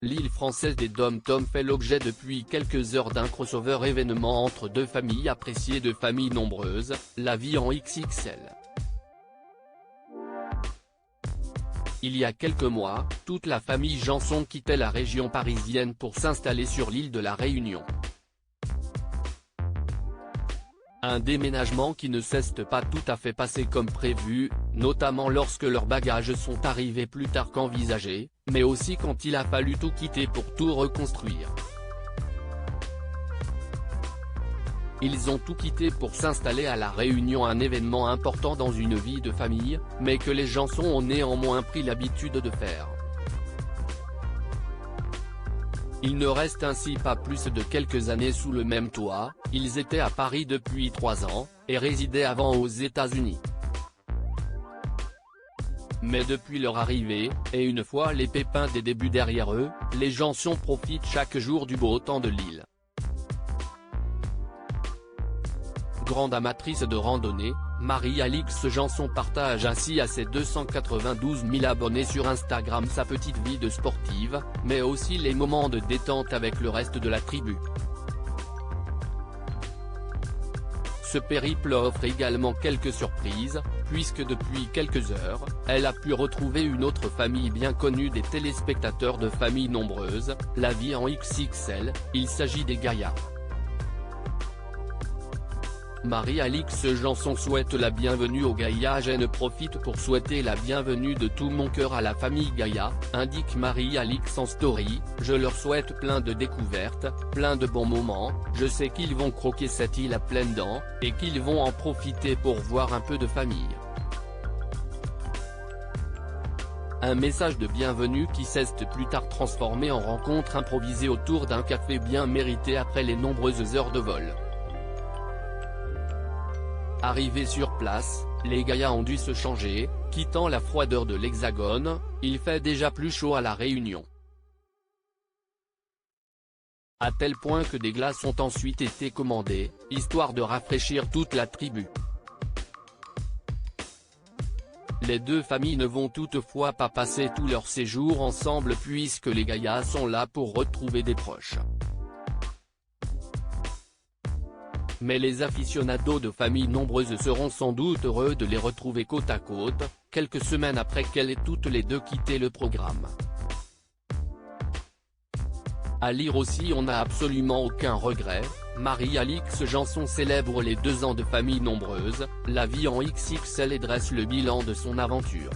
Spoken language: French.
L'île française des Dom-Tom fait l'objet depuis quelques heures d'un crossover événement entre deux familles appréciées de familles nombreuses, la vie en XXL. Il y a quelques mois, toute la famille Janson quittait la région parisienne pour s'installer sur l'île de la Réunion. Un déménagement qui ne s'est pas tout à fait passé comme prévu, notamment lorsque leurs bagages sont arrivés plus tard qu'envisagé, mais aussi quand il a fallu tout quitter pour tout reconstruire. Ils ont tout quitté pour s'installer à La Réunion, un événement important dans une vie de famille, mais que les Janson ont néanmoins pris l'habitude de faire. Il ne reste ainsi pas plus de quelques années sous le même toit, ils étaient à Paris depuis 3 ans, et résidaient avant aux États-Unis. Mais depuis leur arrivée, et une fois les pépins des débuts derrière eux, les Janson profitent chaque jour du beau temps de l'île. Grande amatrice de randonnée, Marie-Alix Janson partage ainsi à ses 292 000 abonnés sur Instagram sa petite vie de sportive, mais aussi les moments de détente avec le reste de la tribu. Ce périple offre également quelques surprises, puisque depuis quelques heures, elle a pu retrouver une autre famille bien connue des téléspectateurs de familles nombreuses, la vie en XXL, il s'agit des Gaïa. Marie-Alix Janson souhaite la bienvenue aux Gaïa. Je profite pour souhaiter la bienvenue de tout mon cœur à la famille Gaïa, indique Marie-Alix en story, je leur souhaite plein de découvertes, plein de bons moments, je sais qu'ils vont croquer cette île à pleines dents, et qu'ils vont en profiter pour voir un peu de famille. Un message de bienvenue qui s'est plus tard transformé en rencontre improvisée autour d'un café bien mérité après les nombreuses heures de vol. Arrivés sur place, les Gaïa ont dû se changer, quittant la froideur de l'Hexagone, il fait déjà plus chaud à La Réunion. À tel point que des glaces ont ensuite été commandées, histoire de rafraîchir toute la tribu. Les deux familles ne vont toutefois pas passer tout leur séjour ensemble puisque les Gaïa sont là pour retrouver des proches. Mais les aficionados de familles nombreuses seront sans doute heureux de les retrouver côte à côte, quelques semaines après qu'elles aient toutes les deux quitté le programme. À lire aussi, on n'a absolument aucun regret, Marie-Alix Janson célèbre les 2 ans de famille nombreuse, la vie en XXL et dresse le bilan de son aventure.